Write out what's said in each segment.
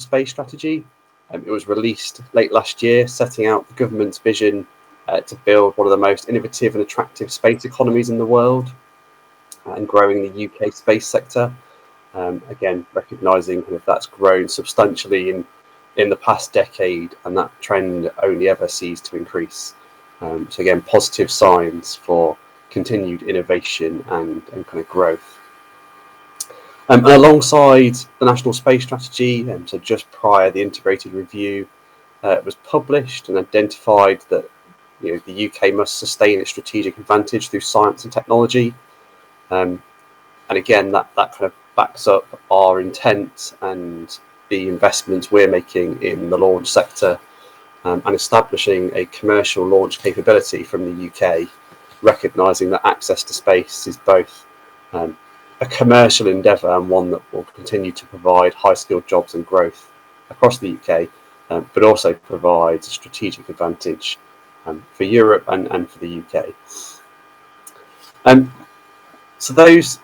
space strategy. It was released late last year, setting out the government's vision to build one of the most innovative and attractive space economies in the world and growing the UK space sector. Again, recognising kind of that's grown substantially in the past decade, and that trend only ever sees to increase. So again, positive signs for continued innovation and kind of growth. And alongside the National Space Strategy, so just prior, the integrated review was published and identified that the UK must sustain its strategic advantage through science and technology. And again, that kind of backs up our intent and the investments we're making in the launch sector and establishing a commercial launch capability from the UK, recognising that access to space is both a commercial endeavour and one that will continue to provide high-skilled jobs and growth across the UK, but also provides a strategic advantage for Europe and for the UK. So those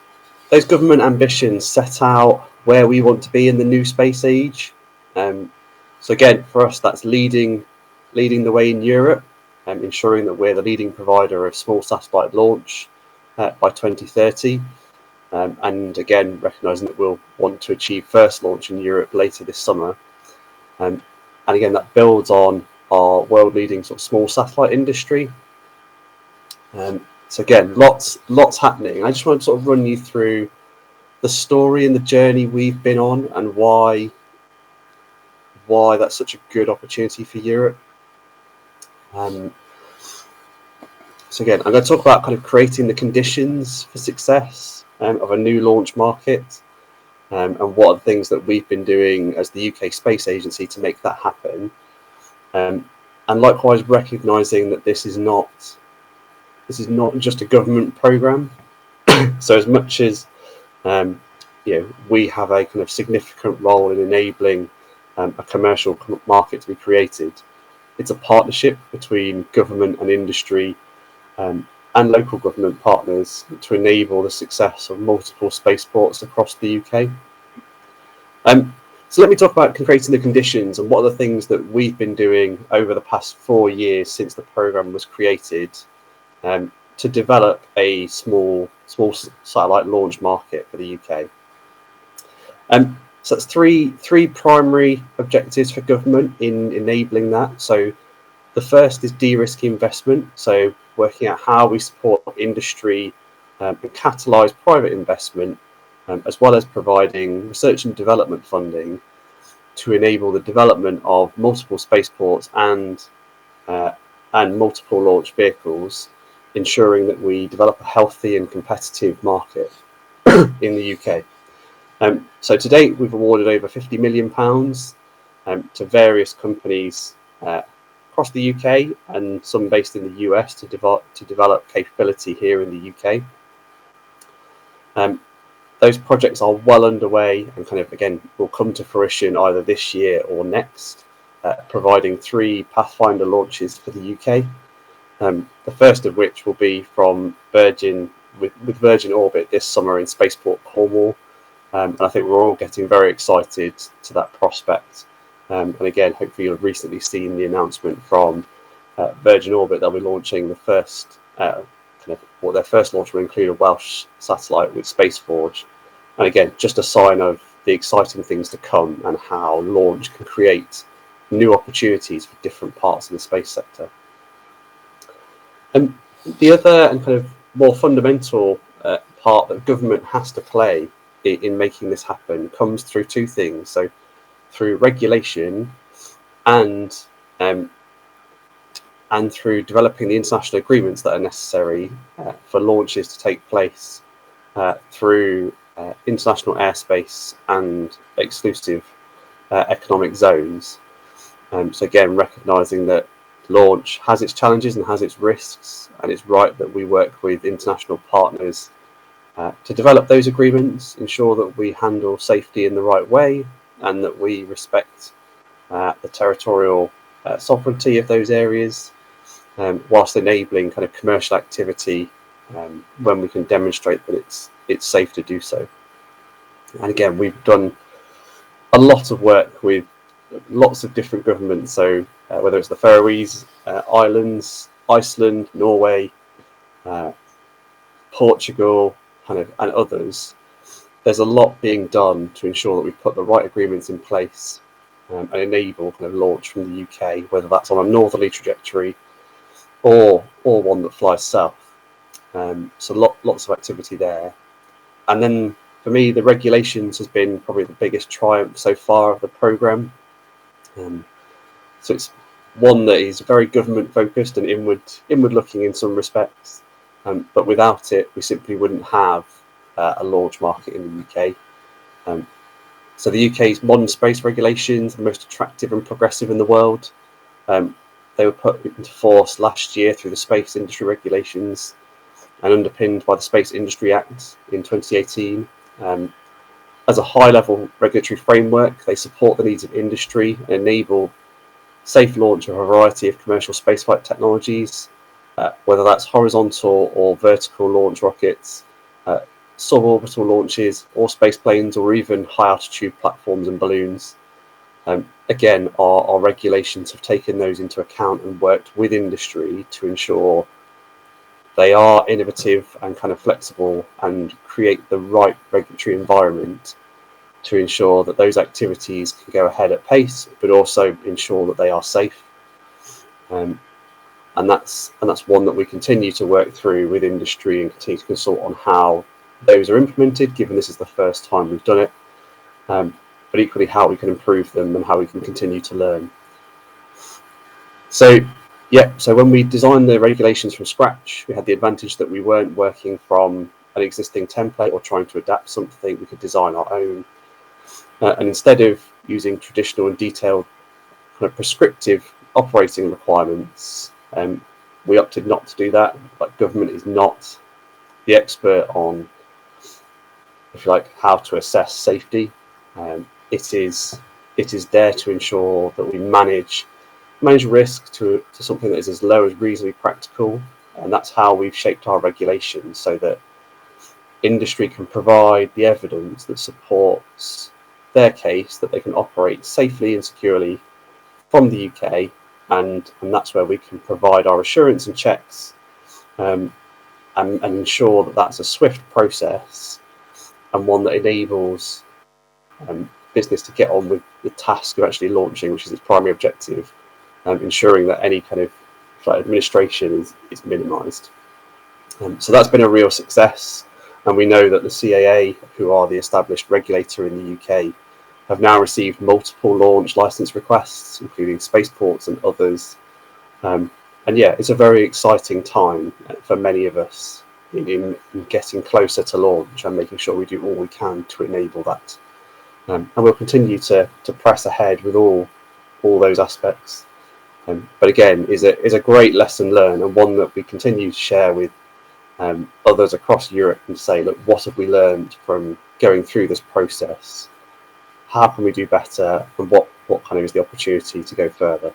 government ambitions set out where we want to be in the new space age. So again, for us, that's leading the way in Europe, ensuring that we're the leading provider of small satellite launch by 2030. And again, recognising that we'll want to achieve first launch in Europe later this summer. And again, that builds on our world-leading sort of small satellite industry. So again, lots happening. I just want to sort of run you through the story and the journey we've been on and why that's such a good opportunity for Europe. So again, I'm going to talk about kind of creating the conditions for success of a new launch market, and what are the things that we've been doing as the UK Space Agency to make that happen. And likewise, recognising that this is not just a government programme. So as much as we have a kind of significant role in enabling a commercial market to be created, it's a partnership between government and industry and local government partners to enable the success of multiple spaceports across the UK. So let me talk about creating the conditions and what are the things that we've been doing over the past 4 years since the programme was created to develop a small satellite launch market for the UK. So that's three primary objectives for government in enabling that. So the first is de-risk investment, so working out how we support industry and catalyse private investment, as well as providing research and development funding to enable the development of multiple spaceports and multiple launch vehicles, ensuring that we develop a healthy and competitive market in the UK. So to date, we've awarded over £50 million to various companies across the UK and some based in the US to develop capability here in the UK. Those projects are well underway and kind of, again, will come to fruition either this year or next, providing 3 Pathfinder launches for the UK. The first of which will be from Virgin Orbit this summer in Spaceport Cornwall. And I think we're all getting very excited to that prospect. And again, hopefully you've recently seen the announcement from Virgin Orbit. They'll be launching the first, their first launch will include a Welsh satellite with SpaceForge. And again, just a sign of the exciting things to come and how launch can create new opportunities for different parts of the space sector. And the other and kind of more fundamental part that government has to play in making this happen comes through 2 things. So through regulation and through developing the international agreements that are necessary for launches to take place through international airspace and exclusive economic zones. So again, recognising that launch has its challenges and has its risks, and it's right that we work with international partners to develop those agreements, ensure that we handle safety in the right way, and that we respect the territorial sovereignty of those areas, whilst enabling kind of commercial activity when we can demonstrate that it's safe to do so. And again, we've done a lot of work with lots of different governments. So whether it's the Faroese Islands, Iceland, Norway, Portugal, and others, there's a lot being done to ensure that we've put the right agreements in place and enable launch from the UK, whether that's on a northerly trajectory or one that flies south. So lots of activity there. And then for me, the regulations has been probably the biggest triumph so far of the programme. So it's one that is very government focused and inward looking in some respects, but without it, we simply wouldn't have a launch market in the UK. So the UK's modern space regulations are the most attractive and progressive in the world. They were put into force last year through the space industry regulations and underpinned by the Space Industry Act in 2018. As a high-level regulatory framework, they support the needs of industry and enable safe launch of a variety of commercial spaceflight technologies, whether that's horizontal or vertical launch rockets, suborbital launches, or space planes, or even high-altitude platforms and balloons. Again, our regulations have taken those into account and worked with industry to ensure they are innovative and flexible and create the right regulatory environment to ensure that those activities can go ahead at pace, but also ensure that they are safe. And that's one that we continue to work through with industry and continue to consult on how those are implemented, given this is the first time we've done it, but equally how we can improve them and how we can continue to learn. So when we designed the regulations from scratch, we had the advantage that we weren't working from an existing template or trying to adapt something. We could design our own. And instead of using traditional and detailed prescriptive operating requirements, we opted not to do that. Like, government is not the expert on, if you like, how to assess safety. It is there to ensure that we manage risk to something that is as low as reasonably practical, and that's how we've shaped our regulations so that industry can provide the evidence that supports their case that they can operate safely and securely from the UK, and that's where we can provide our assurance and checks, and ensure that that's a swift process and one that enables business to get on with the task of actually launching, which is its primary objective, ensuring that any kind of administration is minimised. So that's been a real success, and we know that the CAA, who are the established regulator in the UK, have now received multiple launch licence requests, including spaceports and others. And it's a very exciting time for many of us in getting closer to launch and making sure we do all we can to enable that. And we'll continue to press ahead with all those aspects. But again, is a great lesson learned, and one that we continue to share with others across Europe and say, look, what have we learned from going through this process? How can we do better, and what is the opportunity to go further?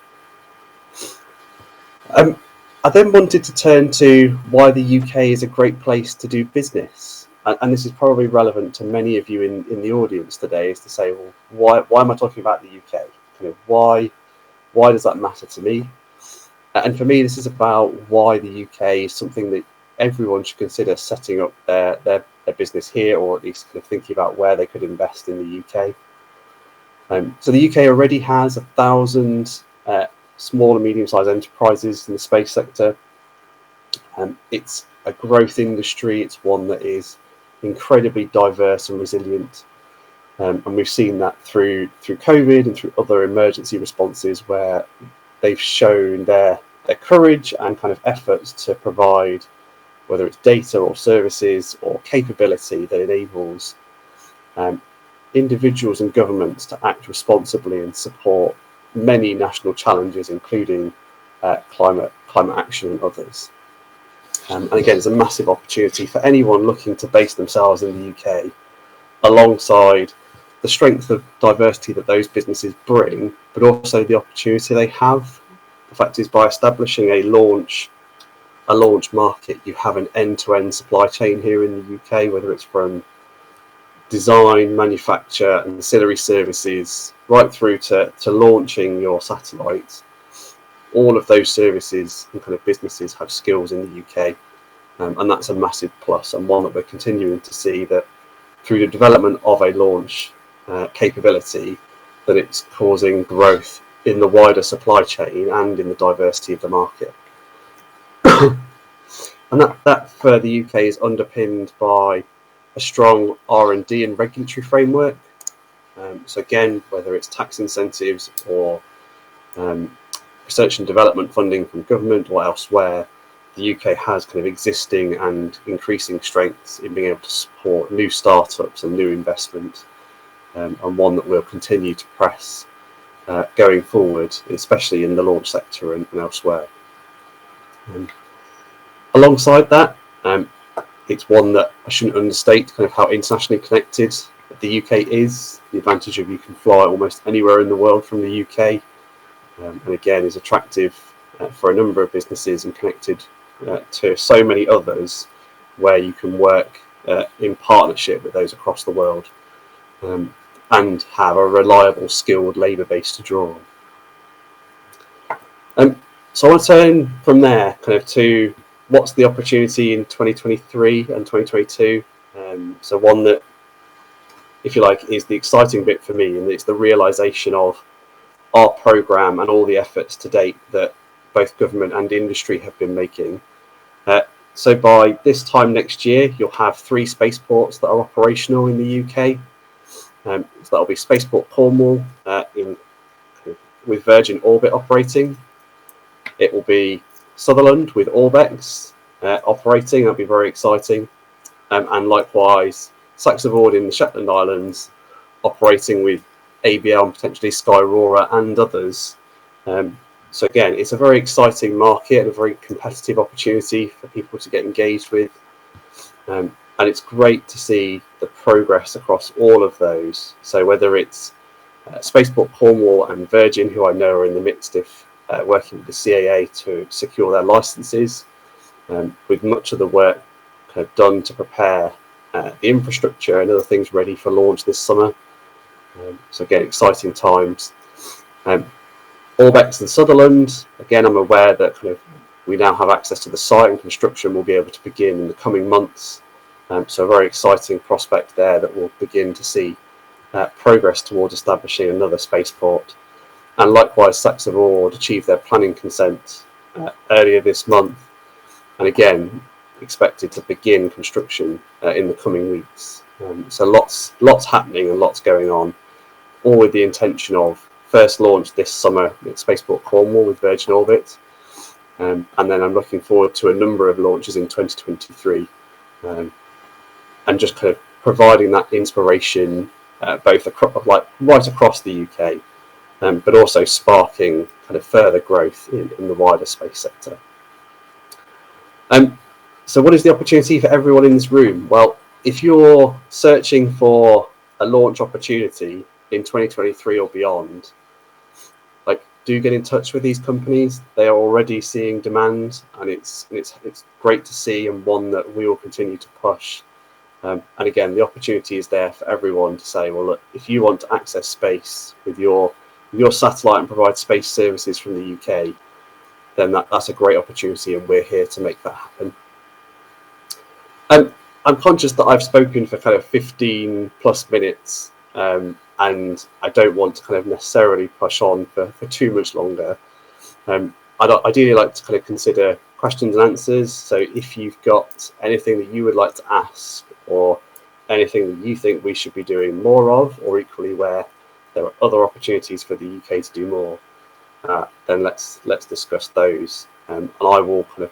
I then wanted to turn to why the UK is a great place to do business, and this is probably relevant to many of you in the audience today, is to say, well, why am I talking about the UK? Why does that matter to me? And for me, this is about why the UK is something that everyone should consider setting up their business here, or at least thinking about where they could invest in the UK. So the UK already has 1,000 small and medium-sized enterprises in the space sector. It's a growth industry. It's one that is incredibly diverse and resilient. And we've seen that through COVID and through other emergency responses, where they've shown their courage and efforts to provide, whether it's data or services or capability that enables individuals and governments to act responsibly and support many national challenges, including climate action and others. And again, it's a massive opportunity for anyone looking to base themselves in the UK, alongside the strength of diversity that those businesses bring, but also the opportunity they have. The fact is, by establishing a launch market, you have an end-to-end supply chain here in the UK, whether it's from design, manufacture, ancillary services, right through to launching your satellite. All of those services and kind of businesses have skills in the UK, and that's a massive plus, and one that we're continuing to see that through the development of a launch capability, that it's causing growth in the wider supply chain and in the diversity of the market. And that for the UK is underpinned by a strong R&D and regulatory framework. So again, whether it's tax incentives or research and development funding from government or elsewhere, the UK has kind of existing and increasing strengths in being able to support new startups and new investment, and one that will continue to press going forward, especially in the launch sector and elsewhere. Alongside that, it's one that I shouldn't understate kind of how internationally connected the UK is. The advantage of you can fly almost anywhere in the world from the UK, and again is attractive for a number of businesses and connected to so many others, where you can work in partnership with those across the world, and have a reliable, skilled labour base to draw on. So I want to turn from there kind of to what's the opportunity in 2023 and 2022. So one that, if you like, is the exciting bit for me, and it's the realisation of our programme and all the efforts to date that both government and industry have been making. So by this time next year, you'll have 3 spaceports that are operational in the UK. So that'll be Spaceport Cornwall with Virgin Orbit operating. It will be Sutherland with Orbex operating. That'll be very exciting. And likewise, Saxavord in the Shetland Islands operating with ABL and potentially Skyrora and others. So again, it's a very exciting market and a very competitive opportunity for people to get engaged with. And it's great to see the progress across all of those. So whether it's Spaceport Cornwall and Virgin, who I know are in the midst of working with the CAA to secure their licenses, with much of the work kind of done to prepare the infrastructure and other things ready for launch this summer. So again, exciting times. Orbex and Sutherland, again, I'm aware that kind of we now have access to the site and construction will be able to begin in the coming months. So a very exciting prospect there that we'll begin to see progress towards establishing another spaceport. And likewise, Saxavord achieved their planning consent earlier this month, and again expected to begin construction in the coming weeks. So lots happening and lots going on, all with the intention of first launch this summer at Spaceport Cornwall with Virgin Orbit, and then I'm looking forward to a number of launches in 2023, and just kind of providing that inspiration both right across the UK, but also sparking kind of further growth in the wider space sector. So what is the opportunity for everyone in this room? Well, if you're searching for a launch opportunity in 2023 or beyond, do get in touch with these companies. They are already seeing demand, and it's great to see, and one that we will continue to push. And again, the opportunity is there for everyone to say, well, look, if you want to access space with your satellite and provide space services from the UK, then that's a great opportunity, and we're here to make that happen. I'm conscious that I've spoken for kind of 15 plus minutes, and I don't want to kind of necessarily push on for too much longer. I'd ideally like to kind of consider questions and answers. So if you've got anything that you would like to ask, or anything that you think we should be doing more of, or equally where there are other opportunities for the UK to do more, then let's discuss those. And I will kind of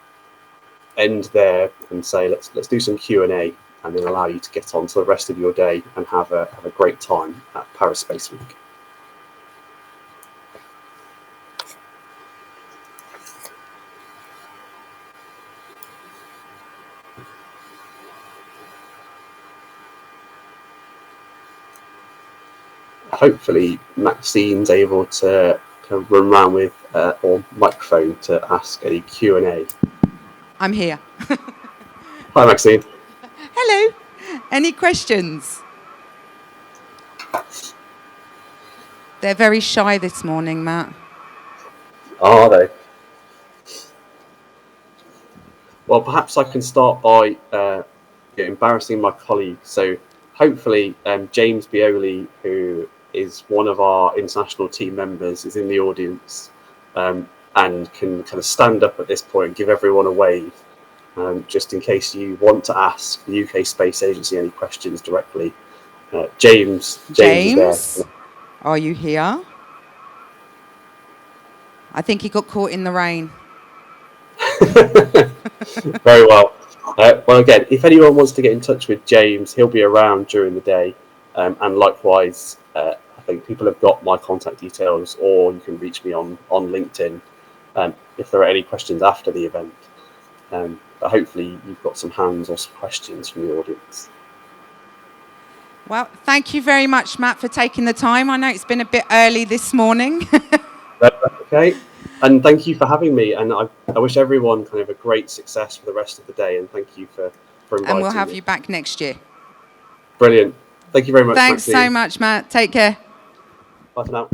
end there and say let's do some Q&A, and then allow you to get on to the rest of your day and have a great time at Paris Space Week. Hopefully Maxine's able to kind of run around with or microphone to ask a Q&A. I'm here. Hi Maxine. Hello. Any questions? They're very shy this morning, Matt. Are they? Well, perhaps I can start by embarrassing my colleague. So hopefully, James Bioli, who is one of our international team members, is in the audience and can kind of stand up at this point and give everyone a wave, just in case you want to ask the UK Space Agency any questions directly. James is there. Are you here? I think he got caught in the rain. Very well. Well, again, if anyone wants to get in touch with James, he'll be around during the day. And likewise, I think people have got my contact details, or you can reach me on LinkedIn if there are any questions after the event. But hopefully you've got some hands or some questions from the audience. Well, thank you very much, Matt, for taking the time. I know it's been a bit early this morning. Okay. And thank you for having me. And I wish everyone kind of a great success for the rest of the day. And thank you for inviting me. And we'll have you back next year. Brilliant. Thank you very much, Thanks Maxine. so much, Matt. Take care. Bye for now.